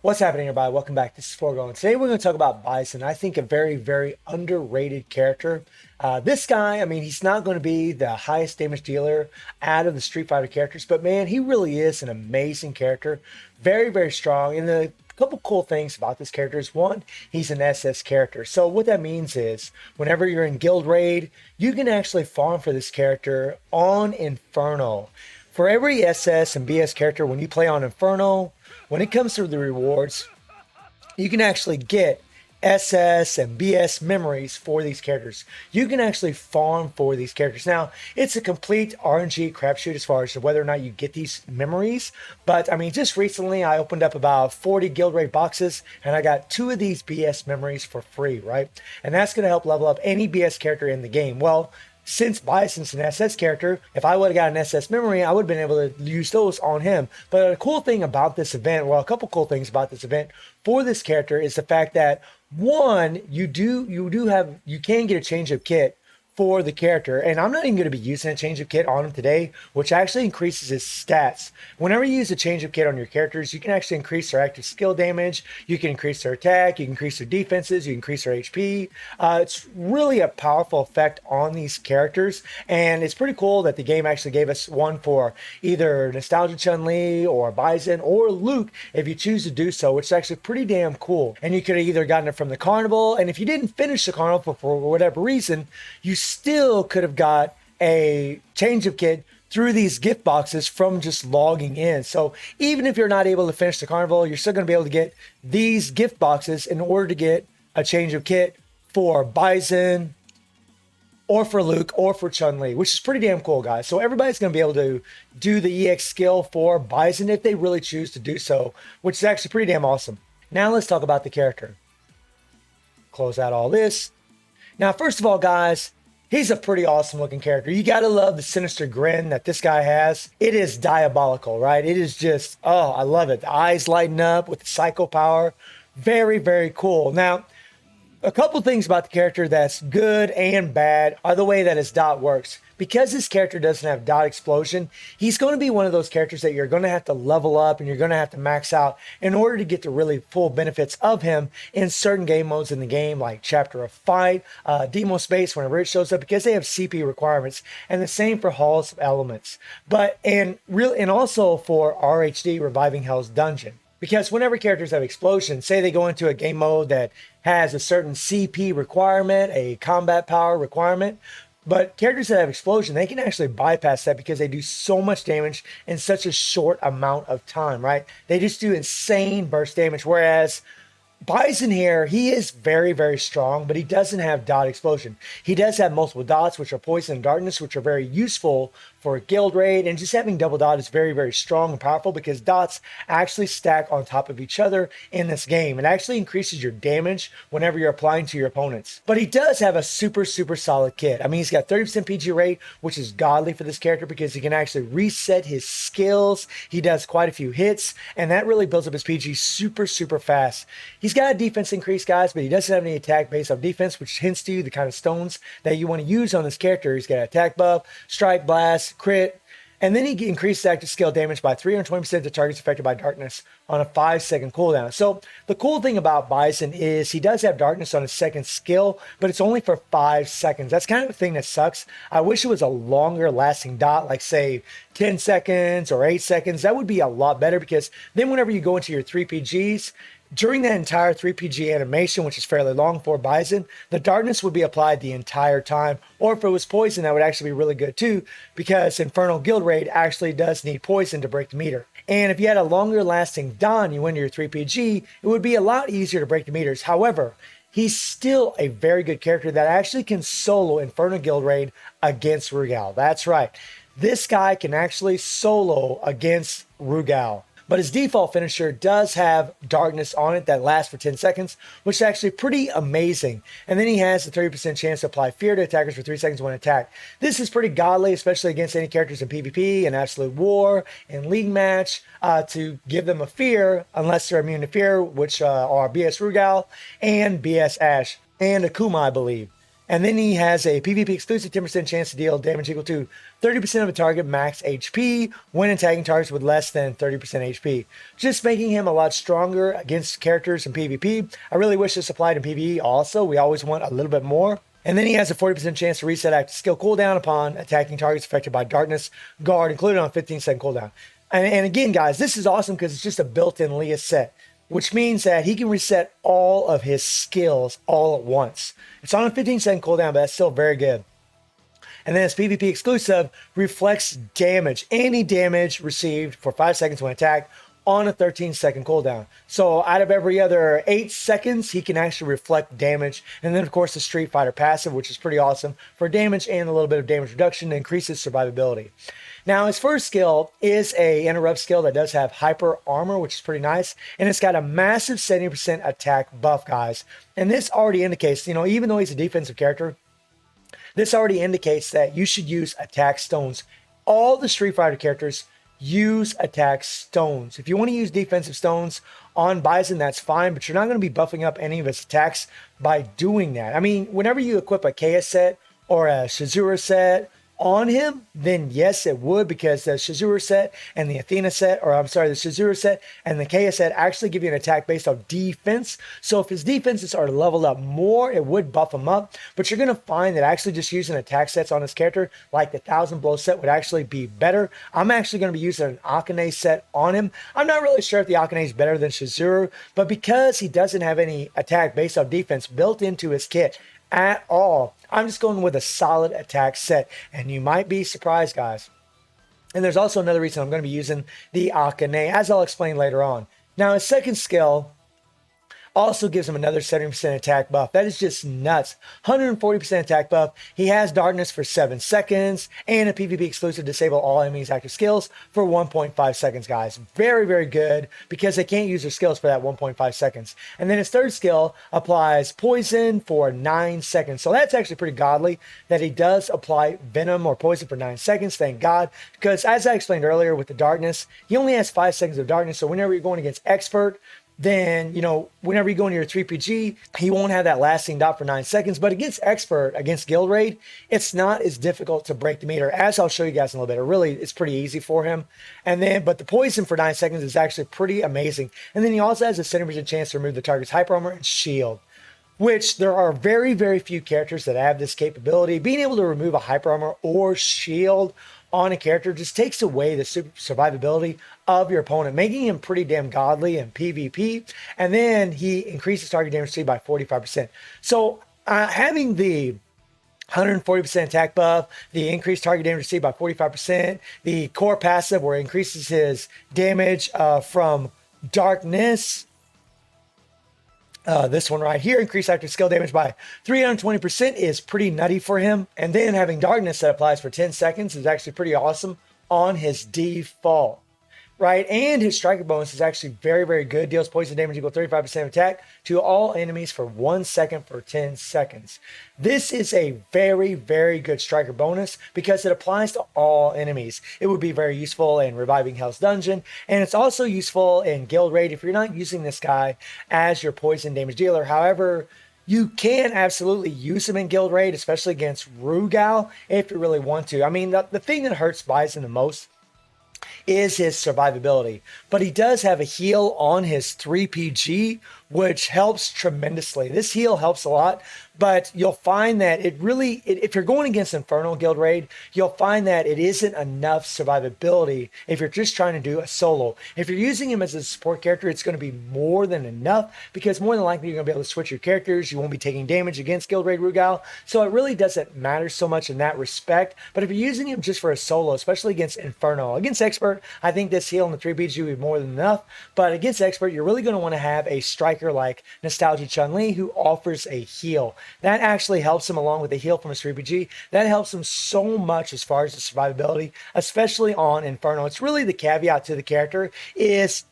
What's happening, everybody? Welcome back. This is Foregoing. Today we're going to talk about Bison. I think a very, very underrated character. This guy, I mean, he's not going to be the highest damage dealer out of the Street Fighter characters, but man, he really is an amazing character. Very, very strong. And the couple cool things about this character is one, he's an SS character. So what that means is whenever you're in guild raid, you can actually farm for this character on Inferno. For every SS and BS character, when you play on Inferno, when it comes to the rewards, you can actually get SS and BS memories for these characters. You can actually farm for these characters. Now, it's a complete RNG crapshoot as far as whether or not you get these memories. But I mean, just recently I opened up about 40 guild raid boxes and I got 2 of these BS memories for free, right? And that's going to help level up any BS character in the game. Well, since Bison's an SS character, if I would have got an SS memory, I would have been able to use those on him. But a cool thing about this event, well, a couple cool things about this event for this character is the fact that one, you can get a change of kit for the character, and I'm not even going to be using a change of kit on him today, which actually increases his stats. Whenever you use a change of kit on your characters, you can actually increase their active skill damage, you can increase their attack, you can increase their defenses, you can increase their HP. It's really a powerful effect on these characters, and it's pretty cool that the game actually gave us one for either Nostalgia Chun-Li or Bison or Luke if you choose to do so, which is actually pretty damn cool. And you could have either gotten it from the carnival, and if you didn't finish the carnival for whatever reason, you still could have got a change of kit through these gift boxes from just logging in. So even if you're not able to finish the carnival, you're still going to be able to get these gift boxes in order to get a change of kit for Bison or for Luke or for Chun-Li, which is pretty damn cool, guys. So everybody's going to be able to do the EX skill for Bison if they really choose to do so, which is actually pretty damn awesome. Now let's talk about the character. Close out all this. Now, first of all, guys, he's a pretty awesome looking character. You gotta love the sinister grin that this guy has. It is diabolical, right? It is just, oh, I love it. The eyes lighten up with the psycho power. Very, very cool. Now, a couple things about the character that's good and bad are the way that his dot works. Because this character doesn't have dot explosion, he's going to be one of those characters that you're going to have to level up and you're going to have to max out in order to get the really full benefits of him in certain game modes in the game, like Chapter of Fight, Demo Space, whenever it shows up, because they have CP requirements, and the same for Halls of Elements. And also for RHD, Reviving Hell's Dungeon. Because whenever characters have explosions, say they go into a game mode that has a certain CP requirement, a combat power requirement, but characters that have explosion, they can actually bypass that because they do so much damage in such a short amount of time, right? They just do insane burst damage, whereas Bison here, he is very, very strong, but he doesn't have dot explosion. He does have multiple dots, which are poison and darkness, which are very useful for a guild raid. And just having double dot is very, very strong and powerful because dots actually stack on top of each other in this game. It actually increases your damage whenever you're applying to your opponents. But he does have a super, super solid kit. I mean, he's got 30% PG rate, which is godly for this character because he can actually reset his skills. He does quite a few hits, and that really builds up his PG super, super fast. He's got a defense increase, guys, but he doesn't have any attack based off defense, which hints to you the kind of stones that you want to use on this character. He's got an attack buff, strike, blast, crit, and then he increases active skill damage by 320% to targets affected by darkness on a 5-second cooldown. So the cool thing about Bison is he does have darkness on his second skill, but it's only for 5 seconds. That's kind of the thing that sucks. I wish it was a longer lasting dot, like say 10 seconds or 8 seconds. That would be a lot better because then whenever you go into your 3PGs, during that entire 3PG animation, which is fairly long for Bison, the darkness would be applied the entire time. Or if it was poison, that would actually be really good too, because Infernal Guild Raid actually does need poison to break the meter. And if you had a longer lasting Dawn, you went to your 3PG, it would be a lot easier to break the meters. However, he's still a very good character that actually can solo Infernal Guild Raid against Rugal. That's right. This guy can actually solo against Rugal. But his default finisher does have darkness on it that lasts for 10 seconds, which is actually pretty amazing. And then he has a 30% chance to apply fear to attackers for 3 seconds when attacked. This is pretty godly, especially against any characters in PvP and Absolute War and League Match, to give them a fear, unless they're immune to fear, which are BS Rugal and BS Ash and Akuma, I believe. And then he has a PvP exclusive 10% chance to deal damage equal to 30% of a target max HP when attacking targets with less than 30% HP, just making him a lot stronger against characters in PvP. I really wish this applied in PvE also. We always want a little bit more. And then he has a 40% chance to reset active skill cooldown upon attacking targets affected by darkness guard, included on a 15-second cooldown. And again, guys, this is awesome because it's just a built-in Leah set, which means that he can reset all of his skills all at once. It's on a 15-second cooldown, but that's still very good. And then his PvP exclusive reflects damage, any damage received for 5 seconds when attacked on a 13-second cooldown. So out of every other 8 seconds, he can actually reflect damage. And then, of course, the Street Fighter passive, which is pretty awesome for damage and a little bit of damage reduction to increase his survivability. Now, his first skill is a interrupt skill that does have hyper armor, which is pretty nice. And it's got a massive 70% attack buff, guys. And this already indicates, even though he's a defensive character, this already indicates that you should use attack stones. All the Street Fighter characters use attack stones. If you want to use defensive stones on Bison, that's fine, but you're not going to be buffing up any of his attacks by doing that. I mean, whenever you equip a KS set or a Shizuru set on him, then yes, it would, because the Shizuru set and the Athena set, or I'm sorry, the Shizuru set and the KS set actually give you an attack based on defense. So if his defenses are leveled up more, it would buff him up. But you're going to find that actually just using attack sets on his character, like the 1000 Blow set, would actually be better. I'm actually going to be using an Akane set on him. I'm not really sure if the Akane is better than Shizuru, but because he doesn't have any attack based on defense built into his kit at all, I'm just going with a solid attack set, and you might be surprised, guys. And there's also another reason I'm going to be using the Akane, as I'll explain later on. Now, his second skill also gives him another 70% attack buff. That is just nuts. 140% attack buff. He has darkness for 7 seconds and a PvP exclusive disable all enemies' active skills for 1.5 seconds, guys. Very, very good, because they can't use their skills for that 1.5 seconds. And then his third skill applies poison for 9 seconds. So that's actually pretty godly that he does apply venom or poison for 9 seconds. Thank God. Because as I explained earlier with the darkness, he only has 5 seconds of darkness. So whenever you're going against expert, then, whenever you go into your 3PG, he won't have that lasting dot for 9 seconds. But against expert, against guild raid, it's not as difficult to break the meter, as I'll show you guys in a little bit. It's pretty easy for him. But the poison for 9 seconds is actually pretty amazing. And then he also has a 70% chance to remove the target's hyper armor and shield, which there are very, very few characters that have this capability. Being able to remove a hyper armor or shield on a character just takes away the survivability of your opponent, making him pretty damn godly in PvP. And then he increases target damage to by 45%. So having the 140% attack buff, the increased target damage received by 45%, the core passive where it increases his damage from darkness. This one right here, increased active skill damage by 320%, is pretty nutty for him. And then having darkness that applies for 10 seconds is actually pretty awesome on his default. Right, and his striker bonus is actually very, very good. Deals poison damage equal 35% of attack to all enemies for 1 second for 10 seconds. This is a very, very good striker bonus because it applies to all enemies. It would be very useful in reviving Hell's Dungeon, and it's also useful in guild raid if you're not using this guy as your poison damage dealer. However, you can absolutely use him in guild raid, especially against Rugal, if you really want to. I mean, the thing that hurts Bison the most is his survivability, but he does have a heal on his 3PG, which helps tremendously. This heal helps a lot, but you'll find that if you're going against Infernal Guild Raid, you'll find that it isn't enough survivability if you're just trying to do a solo. If you're using him as a support character, it's going to be more than enough, because more than likely you're going to be able to switch your characters. You won't be taking damage against Guild Raid Rugal, so it really doesn't matter so much in that respect. But if you're using him just for a solo, especially against Infernal, against Expert, I think this heal in the 3PG would be more than enough. But against Expert, you're really going to want to have a striker like Nostalgia Chun-Li who offers a heal. That actually helps him, along with the heal from his 3PG. That helps him so much as far as the survivability, especially on Inferno. It's really the caveat to the character is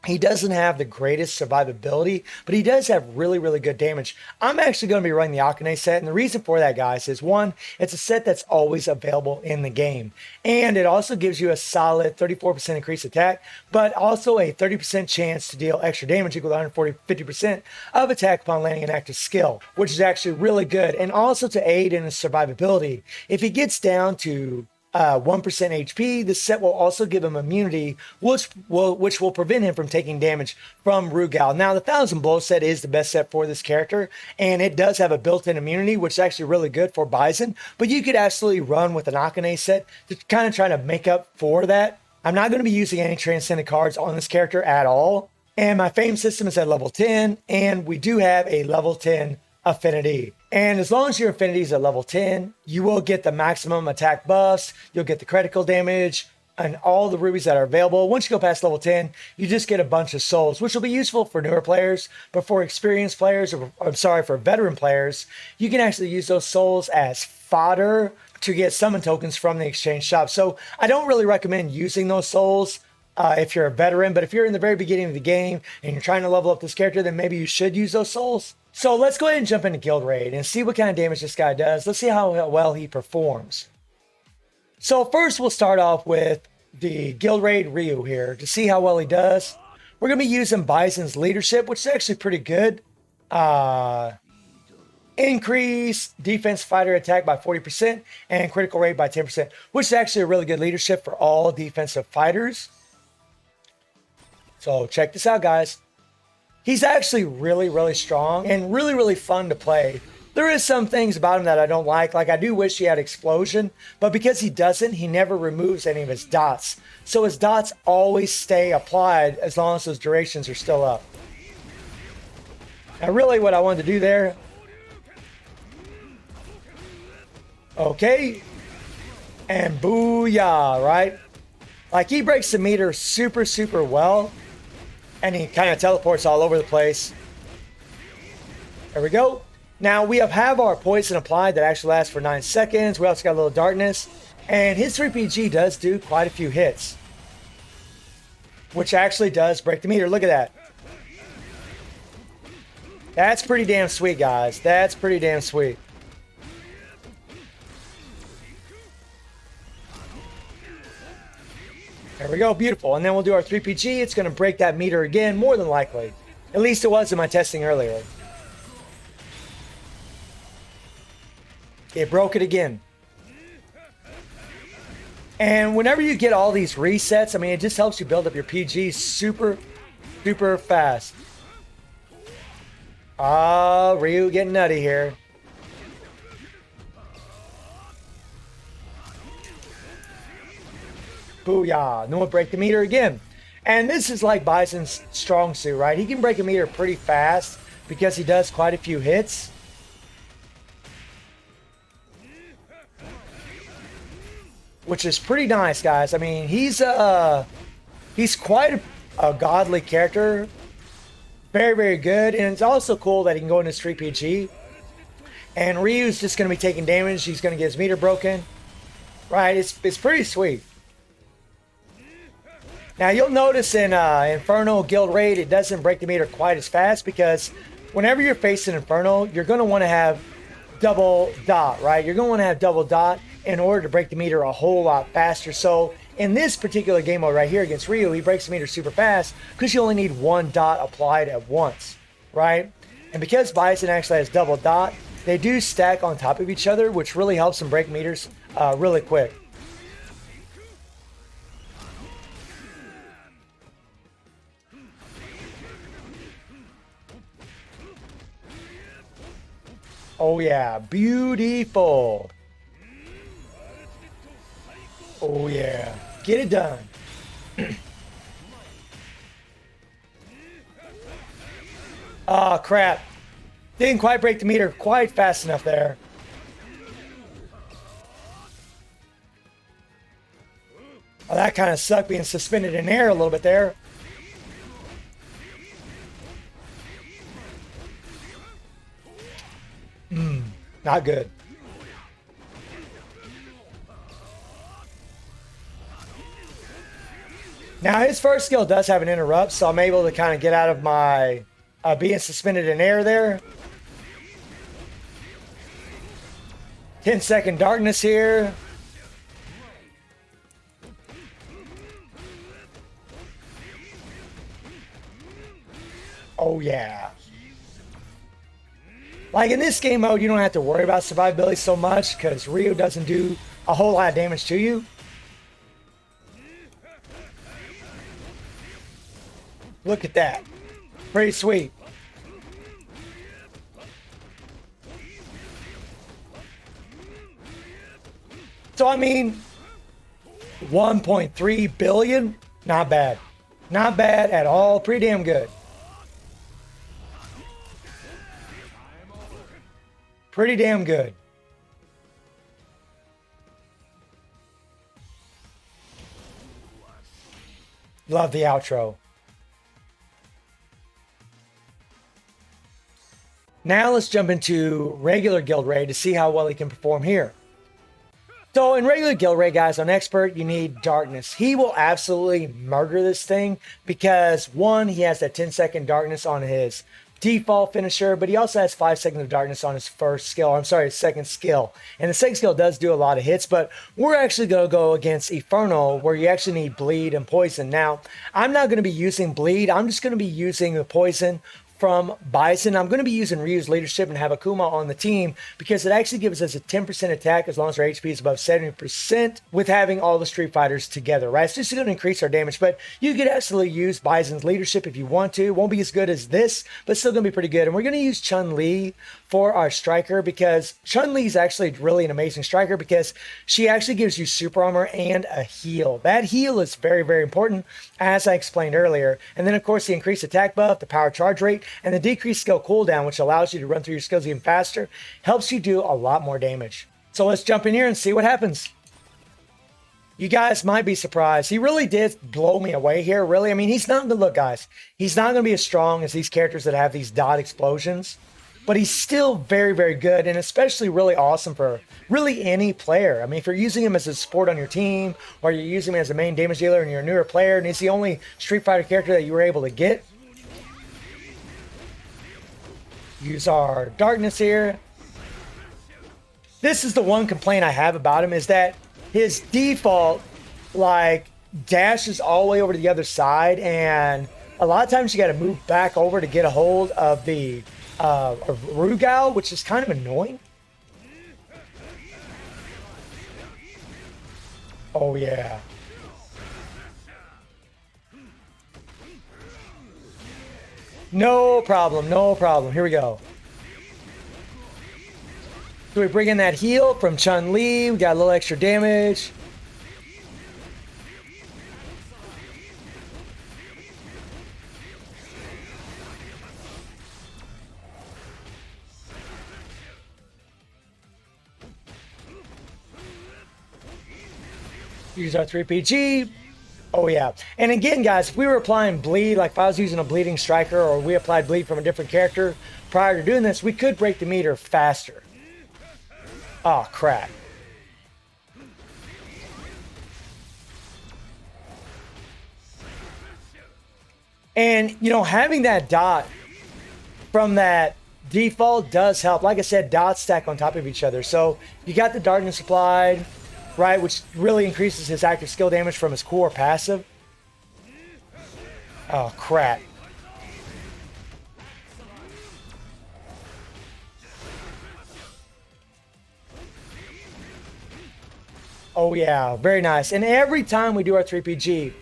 He doesn't have the greatest survivability, but he does have really, really good damage. I'm actually going to be running the Akane set, and the reason for that, guys, is one, it's a set that's always available in the game, and it also gives you a solid 34% increased attack, but also a 30% chance to deal extra damage equal to 50% of attack upon landing an active skill, which is actually really good, and also to aid in his survivability. If he gets down to 1% HP, this set will also give him immunity, which will prevent him from taking damage from Rugal. Now, the 1000 Blow set is the best set for this character, and it does have a built-in immunity, which is actually really good for Bison, but you could absolutely run with an Akane set to kind of try to make up for that. I'm not going to be using any Transcendent cards on this character at all, and my Fame system is at level 10, and we do have a level 10 affinity. And as long as your affinity is at level 10, you will get the maximum attack buffs, you'll get the critical damage, and all the rubies that are available. Once you go past level 10, you just get a bunch of souls, which will be useful for newer players, but for experienced players, or I'm sorry, for veteran players, you can actually use those souls as fodder to get summon tokens from the exchange shop. So I don't really recommend using those souls if you're a veteran, but if you're in the very beginning of the game and you're trying to level up this character, then maybe you should use those souls. So let's go ahead and jump into Guild Raid and see what kind of damage this guy does. Let's see how well he performs. So first we'll start off with the Guild Raid Ryu here to see how well he does. We're going to be using Bison's leadership, which is actually pretty good. Increase defense fighter attack by 40% and critical rate by 10%, which is actually a really good leadership for all defensive fighters. So check this out, guys. He's actually really, really strong and really, really fun to play. There is some things about him that I don't like I do wish he had explosion, but because he doesn't, he never removes any of his dots. So his dots always stay applied as long as those durations are still up. Now really what I wanted to do there, okay, and booyah, right? Like he breaks the meter super, super well. And he kind of teleports all over the place. There we go. Now we have our poison applied that actually lasts for 9 seconds. We also got a little darkness. And his 3PG does do quite a few hits, which actually does break the meter. Look at that. That's pretty damn sweet, guys. That's pretty damn sweet. There we go, beautiful. And then we'll do our 3PG. It's going to break that meter again, more than likely. At least it was in my testing earlier. It broke it again. And whenever you get all these resets, I mean, it just helps you build up your PG super, super fast. Ryu getting nutty here. Booyah. No one break the meter again. And this is like Bison's strong suit, right? He can break a meter pretty fast because he does quite a few hits. Which is pretty nice, guys. I mean, he's quite a godly character. Very, very good. And it's also cool that he can go into Street PG. And Ryu's just going to be taking damage. He's going to get his meter broken. Right? It's pretty sweet. Now you'll notice in Inferno Guild Raid, it doesn't break the meter quite as fast because whenever you're facing Inferno, you're going to want to have double dot, right? You're going to want to have double dot in order to break the meter a whole lot faster. So in this particular game mode right here against Ryu, he breaks the meter super fast because you only need one dot applied at once, right? And because Bison actually has double dot, they do stack on top of each other, which really helps him break meters really quick. Oh yeah, beautiful. Oh yeah, get it done. Oh crap. Didn't quite break the meter quite fast enough there. Oh, that kind of sucked being suspended in air a little bit there. Not good. Now his first skill does have an interrupt, so I'm able to kind of get out of my being suspended in air there. 10-second darkness here. Oh yeah. Like in this game mode, you don't have to worry about survivability so much because Ryu doesn't do a whole lot of damage to you. Look at that. Pretty sweet. So I mean, 1.3 billion, not bad. Not bad at all. Pretty damn good. Pretty damn good. Love the outro. Now let's jump into regular Guild Raid to see how well he can perform here. So in regular Guild Raid, guys, on Expert, you need Darkness. He will absolutely murder this thing because, one, he has that 10-second Darkness on his default finisher, but he also has 5 seconds of darkness on his first skill. I'm sorry, his second skill. And the second skill does do a lot of hits, but we're actually going to go against Inferno, where you actually need bleed and poison. Now, I'm not going to be using bleed. I'm just going to be using the poison from Bison. I'm going to be using Ryu's leadership and have Akuma on the team because it actually gives us a 10% attack as long as our HP is above 70% with having all the Street Fighters together, right? It's just going to increase our damage, but you could absolutely use Bison's leadership if you want to. It won't be as good as this, but still going to be pretty good. And we're going to use Chun-Li for our striker because Chun-Li is actually really an amazing striker because she actually gives you super armor and a heal. That heal is very, very important, as I explained earlier. And then, of course, the increased attack buff, the power charge rate, and the decreased skill cooldown, which allows you to run through your skills even faster, helps you do a lot more damage. So let's jump in here and see what happens. You guys might be surprised. He really did blow me away here, really. I mean, he's not going to look, guys. He's not going to be as strong as these characters that have these dot explosions, but he's still very, very good, and especially really awesome for really any player. I mean, if you're using him as a support on your team, or you're using him as a main damage dealer and you're a newer player, and he's the only Street Fighter character that you were able to get, use our darkness here. This is the one complaint I have about him, is that his default, like, dashes all the way over to the other side, and a lot of times you got to move back over to get a hold of the Rugal, which is kind of annoying. Oh yeah. No problem, no problem. Here we go. So we bring in that heal from Chun-Li. We got a little extra damage. Use our 3PG. Oh yeah. And again, guys, if we were applying bleed, like if I was using a bleeding striker or we applied bleed from a different character prior to doing this, we could break the meter faster. Oh, crap. And, you know, having that dot from that default does help. Like I said, dots stack on top of each other. So you got the darkness applied, right, which really increases his active skill damage from his core passive. Oh, crap. Oh, yeah. Very nice. And every time we do our 3PG,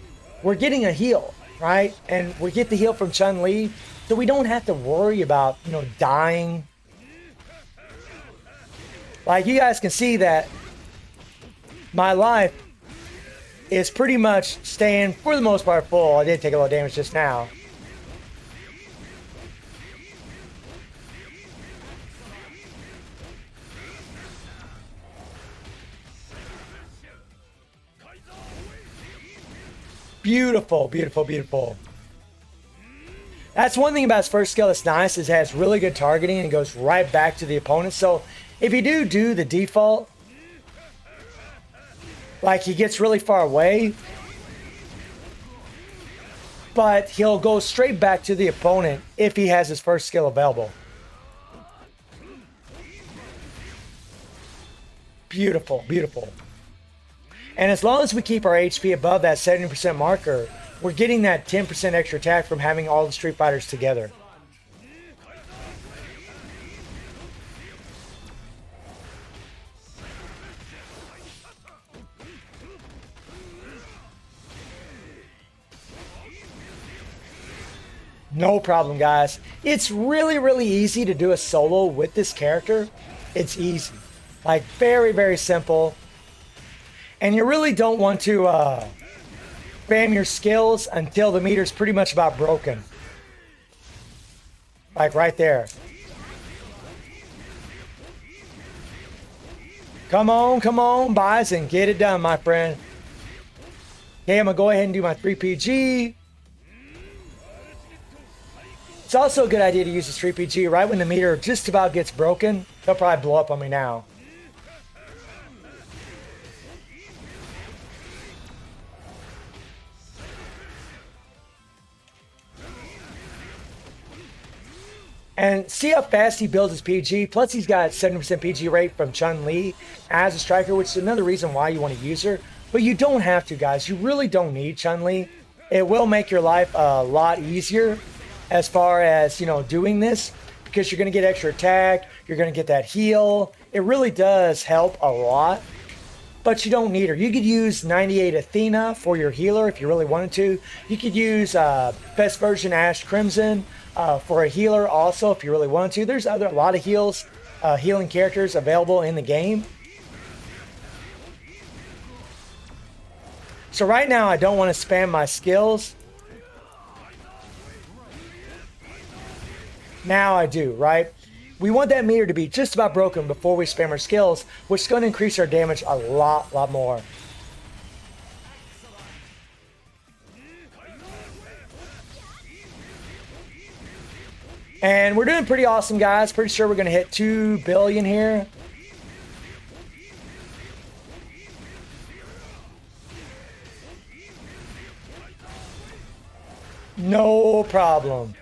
we're getting a heal, right? And we get the heal from Chun-Li, so we don't have to worry about, you know, dying. Like, you guys can see that my life is pretty much staying, for the most part, full. I did take a little damage just now. Beautiful, beautiful, beautiful. That's one thing about his first skill that's nice, is it has really good targeting and goes right back to the opponent. So if you do the default, like he gets really far away, but he'll go straight back to the opponent if he has his first skill available. Beautiful, beautiful. And as long as we keep our HP above that 70% marker, we're getting that 10% extra attack from having all the Street Fighters together. No problem, guys. It's really, really easy to do a solo with this character. It's easy. Like, very, very simple. And you really don't want to spam your skills until the meter's pretty much about broken. Like right there. Come on, Bison. Get it done, my friend. Okay, I'm going to go ahead and do my 3PG. It's also a good idea to use the 3PG right when the meter just about gets broken. They'll probably blow up on me now. And see how fast he builds his PG. Plus, he's got 70% PG rate from Chun-Li as a striker, which is another reason why you want to use her. But you don't have to, guys. You really don't need Chun-Li. It will make your life a lot easier as far as, you know, doing this, because you're going to get extra attack. You're going to get that heal. It really does help a lot. But you don't need her. You could use 98 Athena for your healer if you really wanted to. You could use best version Ash Crimson for a healer also if you really wanted to. There's a lot of healing characters available in the game. So right now I don't want to spam my skills. Now I do, right? We want that meter to be just about broken before we spam our skills, which is going to increase our damage a lot more. And we're doing pretty awesome, guys. Pretty sure we're going to hit 2 billion here. No problem.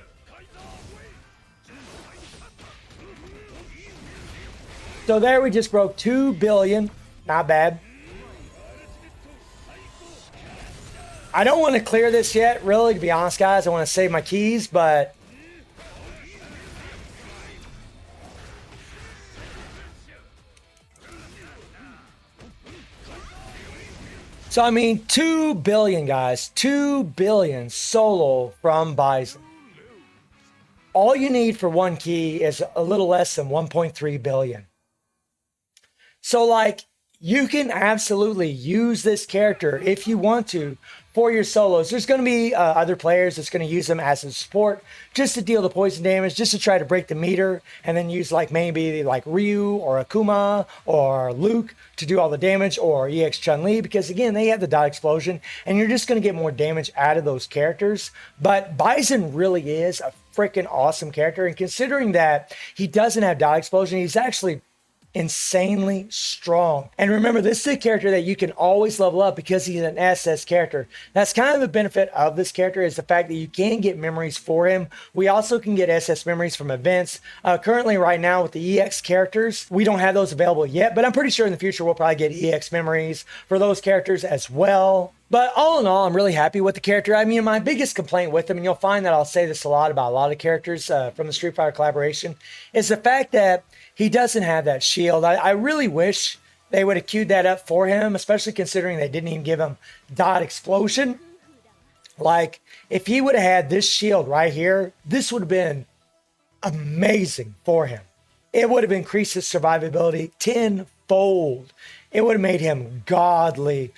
So there we just broke 2 billion. Not bad. I don't want to clear this yet, really, to be honest, guys. I want to save my keys, but... So, I mean, 2 billion, guys. 2 billion solo from Bison. All you need for one key is a little less than 1.3 billion. So, like, you can absolutely use this character if you want to for your solos. There's going to be other players that's going to use them as a support just to deal the poison damage, just to try to break the meter, and then use like maybe like Ryu or Akuma or Luke to do all the damage, or EX Chun-Li, because again, they have the dot explosion and you're just going to get more damage out of those characters. But Bison really is a freaking awesome character, and considering that he doesn't have dot explosion, he's actually insanely strong. And remember, this is a character that you can always level up because he's an SS character. That's kind of the benefit of this character, is the fact that you can get memories for him. We also can get SS memories from events. Currently right now with the EX characters, we don't have those available yet, but I'm pretty sure in the future we'll probably get EX memories for those characters as well. But all in all, I'm really happy with the character. I mean, my biggest complaint with him, and you'll find that I'll say this a lot about a lot of characters from the Street Fighter collaboration, is the fact that he doesn't have that shield. I really wish they would have queued that up for him, especially considering they didn't even give him dot explosion. Like, if he would have had this shield right here, this would have been amazing for him. It would have increased his survivability tenfold. It would have made him godly.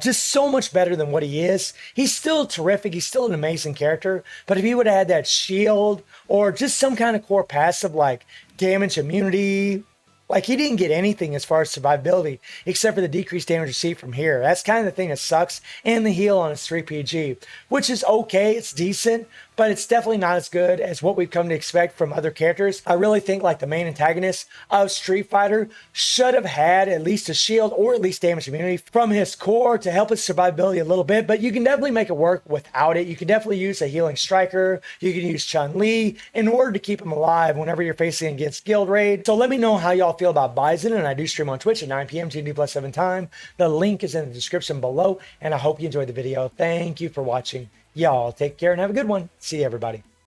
Just so much better than what he is. He's still terrific. He's still an amazing character. But if he would have had that shield or just some kind of core passive like damage immunity, like he didn't get anything as far as survivability except for the decreased damage received from here. That's kind of the thing that sucks. And the heal on his 3PG, which is okay. It's decent. but it's definitely not as good as what we've come to expect from other characters. I really think like the main antagonist of Street Fighter should have had at least a shield or at least damage immunity from his core to help his survivability a little bit, but you can definitely make it work without it. You can definitely use a healing striker. You can use Chun-Li in order to keep him alive whenever you're facing against Guild Raid. So let me know how y'all feel about Bison, and I do stream on Twitch at 9 p.m. TNT+7 time. The link is in the description below, and I hope you enjoyed the video. Thank you for watching. Y'all take care and have a good one. See you, everybody.